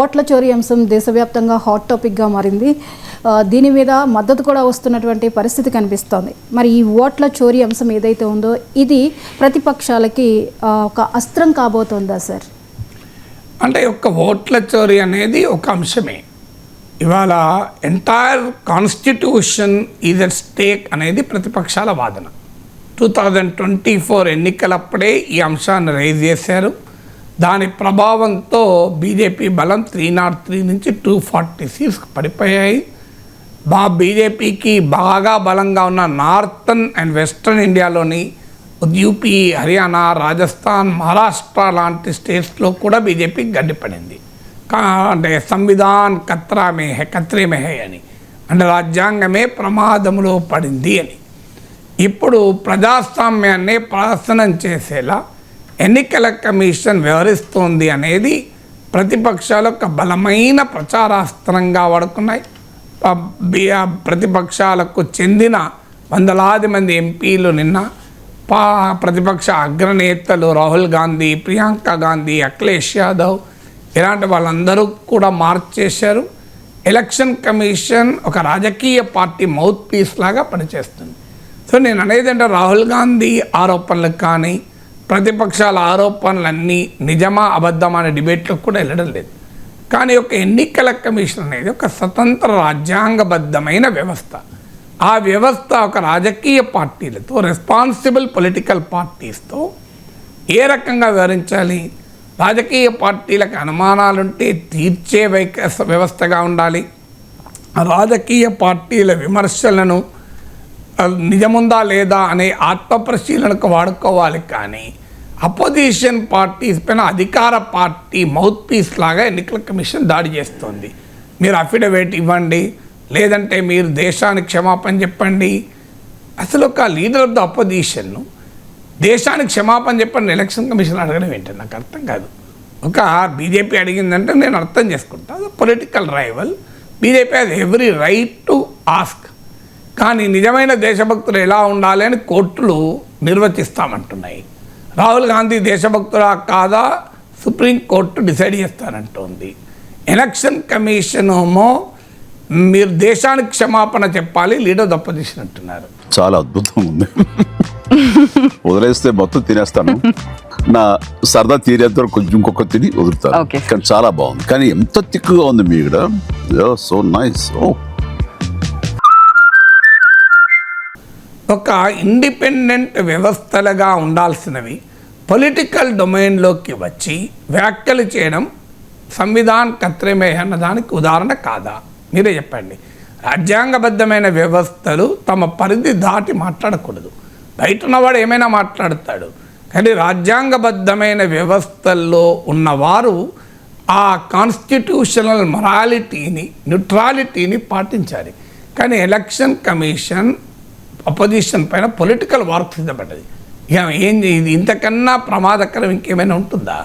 ఓట్ల చోరీ అంశం దేశవ్యాప్తంగా హాట్ టాపిక్గా మారింది. దీని మీద మద్దతు కూడా వస్తున్నటువంటి పరిస్థితి కనిపిస్తోంది. మరి ఈ ఓట్ల చోరీ అంశం ఏదైతే ఉందో ఇది ప్రతిపక్షాలకి ఒక అస్త్రం కాబోతోందా సార్? అంటే ఒక ఓట్ల చోరీ అనేది ఒక అంశమే. ఇవాళ entire constitution is at stake అనేది ప్రతిపక్షాల వాదన. 2024 ఎన్నికలప్పుడే ఈ అంశాన్ని రైజ్ చేశారు. దాని ప్రభావంతో బీజేపీ బలం 303 నుంచి 240 సీట్స్ పడిపోయాయి. బీజేపీకి బాగా బలంగా ఉన్న నార్థన్ అండ్ వెస్ట్రన్ ఇండియాలోని యూపీ, హర్యానా, రాజస్థాన్, మహారాష్ట్ర లాంటి స్టేట్స్లో కూడా బీజేపీ గడ్డిపడింది. అంటే సంవిధాన్ ఖత్రే మే హై అని, అంటే రాజ్యాంగమే ప్రమాదంలో పడింది అని. ఇప్పుడు ప్రజాస్వామ్యాన్ని ప్రాసనం చేసేలా ఎన్నికల కమిషన్ వ్యవహరిస్తోంది అనేది ప్రతిపక్షాలు ఒక బలమైన ప్రచారాస్త్రంగా వాడుకున్నాయి. ప్రతిపక్షాలకు చెందిన వందలాది మంది ఎంపీలు నిన్న ప్రతిపక్ష అగ్రనేతలు రాహుల్ గాంధీ, ప్రియాంక గాంధీ, అఖిలేష్ యాదవ్ ఇలాంటి వాళ్ళందరూ కూడా మార్చ్ చేశారు. ఎలక్షన్ కమిషన్ ఒక రాజకీయ పార్టీ మౌత్ పీస్ లాగా పనిచేస్తుంది. సో నేను అనేది అంటే రాహుల్ గాంధీ ఆరోపణలు కానీ ప్రతిపక్షాల ఆరోపణలన్నీ నిజమా అబద్ధమా అనే డిబేట్లకు కూడా వెళ్ళడం లేదు. కానీ ఒక ఎన్నికల కమిషన్ అనేది ఒక స్వతంత్ర రాజ్యాంగబద్ధమైన వ్యవస్థ. ఆ వ్యవస్థ ఒక రాజకీయ పార్టీలతో, రెస్పాన్సిబుల్ పొలిటికల్ పార్టీస్తో ఏ రకంగా వ్యవహరించాలి, రాజకీయ పార్టీలకు అనుమానాలుంటే తీర్చే వ్యవస్థగా ఉండాలి. రాజకీయ పార్టీల విమర్శలను నిజముందా లేదా అనే ఆత్మపరిశీలనకు వాడుకోవాలి. కానీ అపోజిషన్ పార్టీస్ పైన అధికార పార్టీ మౌత్ పీస్ లాగా ఎన్నికల కమిషన్ దాడి చేస్తుంది. మీరు అఫిడవిట్ ఇవ్వండి, లేదంటే మీరు దేశానికి క్షమాపణ చెప్పండి. అసలు ఒక లీడర్ ఆఫ్ ద అపోజిషన్ను దేశానికి క్షమాపణ చెప్పండి ఎలక్షన్ కమిషన్ అడగడం ఏంటంటే నాకు అర్థం కాదు. ఒక బీజేపీ అడిగిందంటే నేను అర్థం చేసుకుంటాను, political rival, BJP has every right to ask. కానీ నిజమైన దేశభక్తులు ఎలా ఉండాలి అని కోర్టులు నిర్వచిస్తామంటున్నాయి. రాహుల్ గాంధీ దేశభక్తులా కాదా సుప్రీంకోర్టు డిసైడ్ చేస్తానంటుంది. ఎలక్షన్ కమిషన్ ఏమో మీరు దేశానికి క్షమాపణ చెప్పాలి, లీడర్ ఆఫ్ ద అపోజిషన్ అంటున్నారు. చాలా అద్భుతంగా ఉంది. వదిలేస్తే మొత్తం తినేస్తాను, నా సరదా తీరేంత కొంచెం ఇంకొక తిని వదులుతాను. కానీ చాలా బాగుంది. కానీ ఎంత తిక్కుగా ఉంది మీ ఇక్కడ. So nice. ఒక ఇండిపెండెంట్ వ్యవస్థలుగా ఉండాల్సినవి పొలిటికల్ డొమైన్లోకి వచ్చి వ్యాఖ్యలు చేయడం సంవిధాన్ ఖత్రే మే హై అన్నదానికి ఉదాహరణ కాదా? మీరే చెప్పండి. రాజ్యాంగబద్ధమైన వ్యవస్థలు తమ పరిధి దాటి మాట్లాడకూడదు. బయట ఉన్నవాడు ఏమైనా మాట్లాడతాడు, కానీ రాజ్యాంగబద్ధమైన వ్యవస్థల్లో ఉన్నవారు ఆ కాన్స్టిట్యూషనల్ మొరాలిటీని, న్యూట్రాలిటీని పాటించాలి. కానీ ఎలక్షన్ కమిషన్ అపోజిషన్ పైన పొలిటికల్ వార్క్ సిద్ధపడ్డది. ఇక ఇది ఇంతకన్నా ప్రమాదకరం ఇంకేమైనా ఉంటుందా?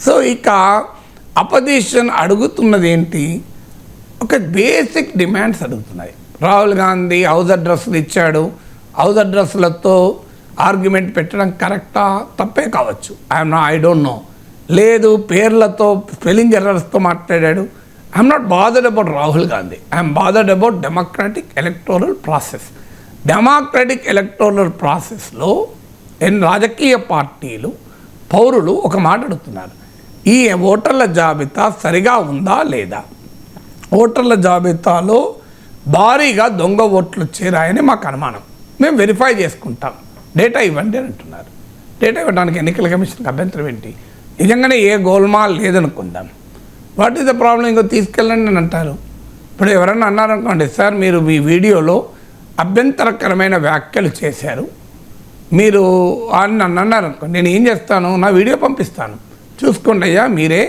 సో ఇక అపోజిషన్ అడుగుతున్నది ఏంటి? ఒక బేసిక్ డిమాండ్స్ అడుగుతున్నాయి. రాహుల్ గాంధీ హౌస్ అడ్రస్లు ఇచ్చాడు, హౌస్ అడ్రస్లతో ఆర్గ్యుమెంట్ పెట్టడం కరెక్టా తప్పే కావచ్చు, ఐ డోంట్ నో. లేదు పేర్లతో స్పెల్లింగ్ ఎర్రర్స్తో మాట్లాడాడు. I'm not bothered about Rahul Gandhi, I'm bothered about democratic electoral process. Democratic electoral ప్రాసెస్లో రాజకీయ పార్టీలు, పౌరులు ఒక మాట అడుగుతున్నారు, ఈ ఓటర్ల జాబితా సరిగా ఉందా లేదా, ఓటర్ల జాబితాలో భారీగా దొంగ ఓట్లు చేరాయని మాకు అనుమానం, మేము వెరిఫై చేసుకుంటాం, డేటా ఇవ్వండి అని అంటున్నారు. డేటా ఇవ్వడానికి ఎన్నికల కమిషన్కి అభ్యంతరం ఏంటి? నిజంగానే ఏ గోల్మాల్ లేదనుకుందాం, వాట్ ఈస్ ద ప్రాబ్లం, ఇంకో తీసుకెళ్ళండి అని అంటారు. ఇప్పుడు ఎవరన్నా అన్నారనుకోండి, సార్ మీరు మీ వీడియోలో అభ్యంతరకరమైన వ్యాఖ్యలు చేశారు, మీరు అని నన్ను అన్నారనుకోండి, నేను ఏం చేస్తాను, నా వీడియో పంపిస్తాను, చూసుకోండి అయ్యా మీరే,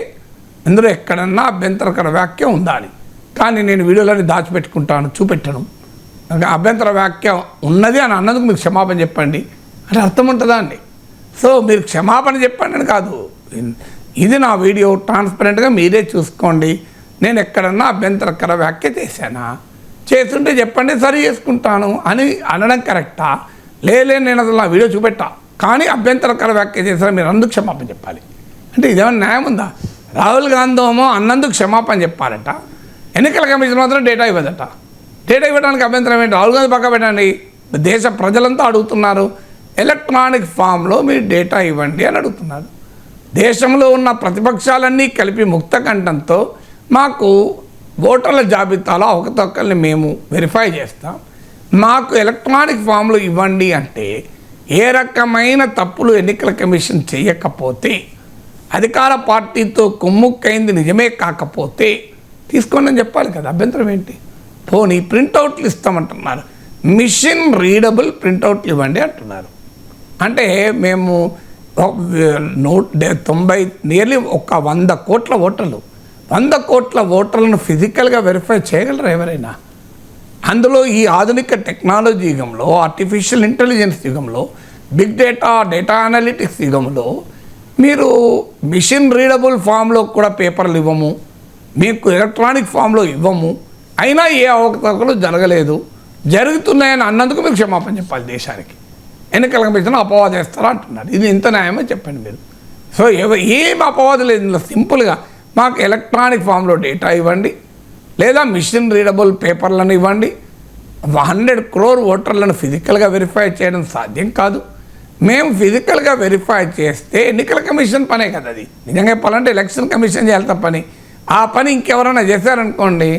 ఇందులో ఎక్కడన్నా అభ్యంతరకర వ్యాఖ్య ఉందా అని. కానీ నేను వీడియోలోని దాచిపెట్టుకుంటాను, చూపెట్టను. అభ్యంతర వ్యాఖ్య ఉన్నది అని అన్నందుకు మీకు క్షమాపణ చెప్పండి అంటే అర్థం ఉంటుందా అండి? సో మీరు క్షమాపణ చెప్పండి అని కాదు, ఇది నా వీడియో, ట్రాన్స్పరెంట్గా మీరే చూసుకోండి, నేను ఎక్కడన్నా అభ్యంతరకర వ్యాఖ్య చేశానా, చేస్తుంటే చెప్పండి సరి చేసుకుంటాను అని అనడం కరెక్టా? లేదు నేను అసలు నా వీడియో చూపెట్టా కానీ అభ్యంతరకర వ్యాఖ్య చేశాను, మీరు అందుకు క్షమాపణ చెప్పాలి అంటే ఇదేమైనా న్యాయం ఉందా? రాహుల్ గాంధీ ఏమో అన్నందుకు క్షమాపణ చెప్పారట, ఎన్నికల కమిషన్ మాత్రం డేటా ఇవ్వదట. డేటా ఇవ్వడానికి అభ్యంతరం ఏంటి? రాహుల్ గాంధీ పక్క పెట్టండి, దేశ ప్రజలంతా అడుగుతున్నారు, ఎలక్ట్రానిక్ ఫామ్లో మీరు డేటా ఇవ్వండి అని అడుగుతున్నారు. దేశంలో ఉన్న ప్రతిపక్షాలన్నీ కలిపి ముక్త కంఠంతో మాకు ఓటర్ల జాబితాలో అవకతవకల్ని మేము వెరిఫై చేస్తాం, మాకు ఎలక్ట్రానిక్ ఫామ్లు ఇవ్వండి అంటే ఏ రకమైన తప్పులు ఎన్నికల కమిషన్ చేయకపోతే, అధికార పార్టీతో కుమ్ముక్కైంది నిజమే కాకపోతే తీసుకోండి అని చెప్పాలి కదా, అభ్యంతరం ఏంటి? పోనీ ప్రింటౌట్లు ఇస్తామంటున్నారు, మిషన్ రీడబుల్ ప్రింటౌట్లు ఇవ్వండి అంటున్నారు. అంటే మేము 90 నియర్లీ ఒక 100 కోట్ల ఓటర్లు, 100 కోట్ల ఓటర్లను ఫిజికల్గా వెరిఫై చేయగలరు ఎవరైనా? అందులో ఈ ఆధునిక టెక్నాలజీ యుగంలో, ఆర్టిఫిషియల్ ఇంటెలిజెన్స్ యుగంలో, బిగ్ డేటా, డేటా అనలిటిక్స్ యుగంలో మీరు మిషన్ రీడబుల్ ఫామ్లో కూడా పేపర్లు ఇవ్వము, మీకు ఎలక్ట్రానిక్ ఫామ్లో ఇవ్వము, అయినా ఏ అవకతవకలు జరగలేదు, జరుగుతున్నాయని అన్నందుకు మీరు క్షమాపణ చెప్పాలి దేశానికి. ఎన్నికల కమిషన్ అపవాదం చేస్తారా అంటున్నారు. ఇది ఇంత న్యాయమో చెప్పండి మీరు. సో ఏం అపవాదం లేదు ఇందులో. సింపుల్గా మాకు ఎలక్ట్రానిక్ ఫామ్లో డేటా ఇవ్వండి, లేదా మిషన్ రీడబుల్ పేపర్లను ఇవ్వండి. 100 crore ఓటర్లను ఫిజికల్గా వెరిఫై చేయడం సాధ్యం కాదు. మేము ఫిజికల్గా వెరిఫై చేస్తే ఎన్నికల కమిషన్ పనే కదా అది. నిజంగా చెప్పాలంటే ఎలక్షన్ కమిషన్ చేయాల్సిన పని. ఆ పని ఇంకెవరైనా చేశారనుకోండి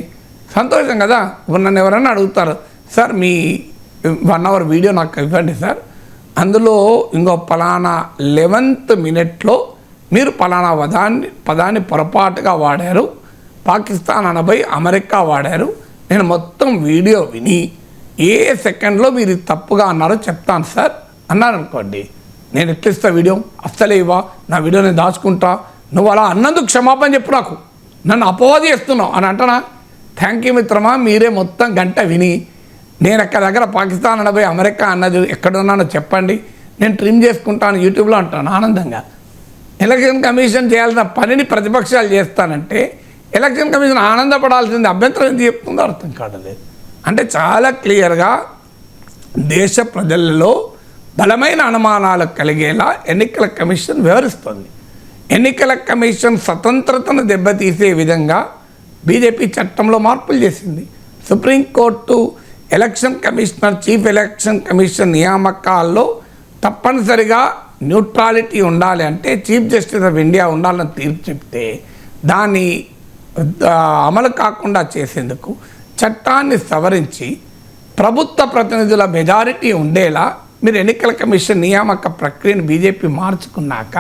సంతోషం కదా. నన్ను ఎవరైనా అడుగుతారు, సార్ మీ 1 hour వీడియో నాకు ఇవ్వండి సార్, అందులో ఇంకో పలానా 11th minute మీరు పలానా పదాన్ని పొరపాటుగా వాడారు, పాకిస్తాన్ అనబోయి అమెరికా వాడారు, నేను మొత్తం వీడియో విని ఏ సెకండ్లో మీరు తప్పుగా అన్నారో చెప్తాను సార్ అన్నారనుకోండి, నేను ఎట్లా ఇస్తా వీడియో? అస్సలే ఇవ్వా, నా వీడియో నేను దాచుకుంటా, నువ్వు అలా అన్నందుకు క్షమాపణ చెప్పు, నాకు నన్ను అపవాది చేస్తున్నావు అని అంటనా? థ్యాంక్ యూ మిత్రమా, మీరే మొత్తం గంట విని నేను ఎక్కడ దగ్గర పాకిస్తాన్ అనబోయి అమెరికా అన్నది ఎక్కడున్నానో చెప్పండి, నేను ట్రిమ్ చేసుకుంటాను యూట్యూబ్లో అంటాను ఆనందంగా. ఎలక్షన్ కమిషన్ చేయాల్సిన పనిని ప్రతిపక్షాలు చేస్తానంటే ఎలక్షన్ కమిషన్ ఆనందపడాల్సింది, అభ్యంతరం ఎందుకు చెప్తుందో అర్థం కావట్లేదు. అంటే చాలా క్లియర్గా దేశ ప్రజలలో బలమైన అనుమానాలు కలిగేలా ఎన్నికల కమిషన్ వ్యవహరిస్తుంది. ఎన్నికల కమిషన్ స్వతంత్రతను దెబ్బతీసే విధంగా బీజేపీ చట్టంలో మార్పులు చేసింది. Supreme court election commissioner, chief election commission నియామకాల్లో తప్పనిసరిగా న్యూట్రాలిటీ ఉండాలి అంటే చీఫ్ జస్టిస్ ఆఫ్ ఇండియా ఉండాలని తీర్పు చెప్తే దాన్ని అమలు కాకుండా చేసేందుకు చట్టాన్ని సవరించి ప్రభుత్వ ప్రతినిధుల మెజారిటీ ఉండేలా మీరు ఎన్నికల కమిషన్ నియామక ప్రక్రియను బీజేపీ మార్చుకున్నాక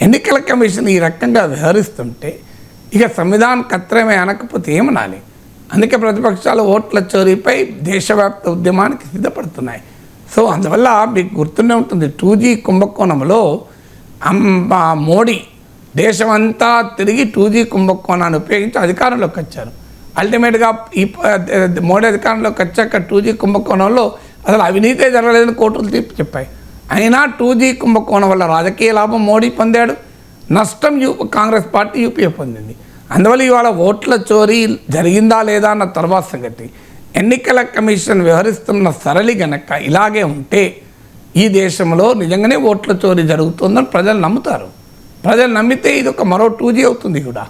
ఎన్నికల కమిషన్ ఈ రకంగా వ్యవహరిస్తుంటే ఇక సంవిధానం కత్రమే అనకపోతే ఏమనాలి? అందుకే ప్రతిపక్షాలు ఓట్ల చోరీపై దేశవ్యాప్త ఉద్యమానికి సిద్ధపడుతున్నాయి. సో అందువల్ల మీకు గుర్తుండే ఉంటుంది 2G కుంభకోణంలో మోడీ దేశమంతా తిరిగి 2G కుంభకోణాన్ని ఉపయోగించి అధికారంలోకి వచ్చారు. అల్టిమేట్గా ఈ మోడీ అధికారంలోకి వచ్చాక 2G కుంభకోణంలో అసలు అవినీతే జరగలేదని కోర్టులు తీర్పు చెప్పాయి. అయినా 2G కుంభకోణం వల్ల రాజకీయ లాభం మోడీ పొందాడు, నష్టం కాంగ్రెస్ పార్టీ యూపీఏ పొందింది. అందువల్ల ఇవాళ ఓట్ల చోరీ జరిగిందా లేదా అన్న తర్వాత సంగతి. ఎన్నికల కమిషన్ వ్యవహరిస్తున్న సరళి గనక ఇలాగే ఉంటే ఈ దేశంలో నిజంగానే ఓట్ల చోరీ జరుగుతుందని ప్రజలు నమ్ముతారు. ప్రజలు నమ్మితే ఇది ఒక మరో 2G అవుతుంది కూడా.